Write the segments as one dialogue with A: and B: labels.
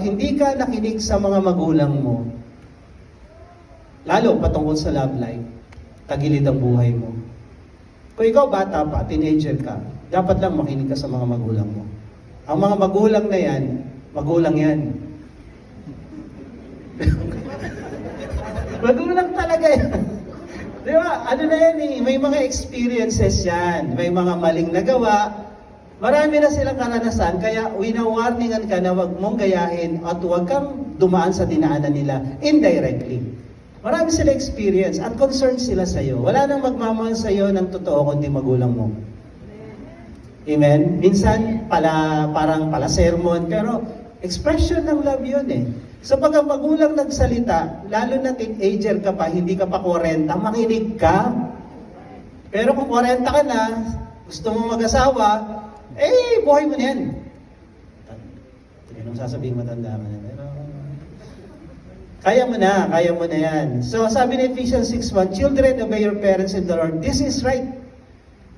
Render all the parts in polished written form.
A: pag hindi ka nakinig sa mga magulang mo, lalo patungkol sa love life, tagilid ang buhay mo. Kung ikaw bata pa, teenager ka, dapat lang makinig ka sa mga magulang mo. Ang mga magulang na yan, magulang yan. Magulang talaga yan. Di ba? Ano na yan eh, may mga experiences yan, may mga maling nagawa, marami na silang karanasan, kaya wina-warningan ka na wag mong gayahin at wag kang dumaan sa dinaanan nila indirectly. Marami sila experience at concerned sila sa iyo. Wala nang magmamahal sa iyo ng totoo kundi magulang mo. Amen? Minsan parang pala sermon, pero expression ng love yun eh. So pag ang magulang nagsalita, lalo na teenager ka pa, hindi ka pa 40, makinig ka. Pero kung 40 ka na, gusto mo mag-asawa, eh, buhay mo na yan. Anong sasabihin matanda ka na? Pero, kaya mo na yan. So, sabi ni Ephesians 6:1, children, obey your parents in the Lord. This is right.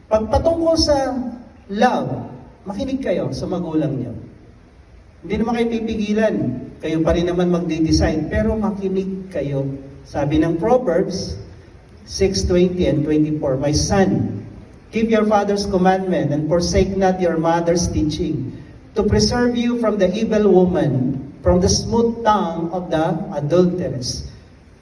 A: Pag patungkol sa love, makinig kayo sa magulang niyo. Hindi naman kayo pipigilan. Kayo pa rin naman magde-decide. Pero makinig kayo. Sabi ng Proverbs 6:20 and 24, my son, keep your father's commandment and forsake not your mother's teaching, to preserve you from the evil woman, from the smooth tongue of the adulteress.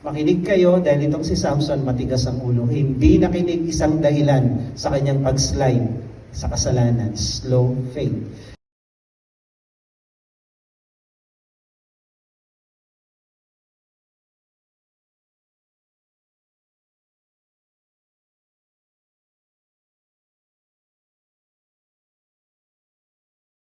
A: Makinig kayo dahil itong si Samson matigas ang ulo. Hindi nakinig isang dahilan sa kanyang pag-slide sa kasalanan. Slow faith.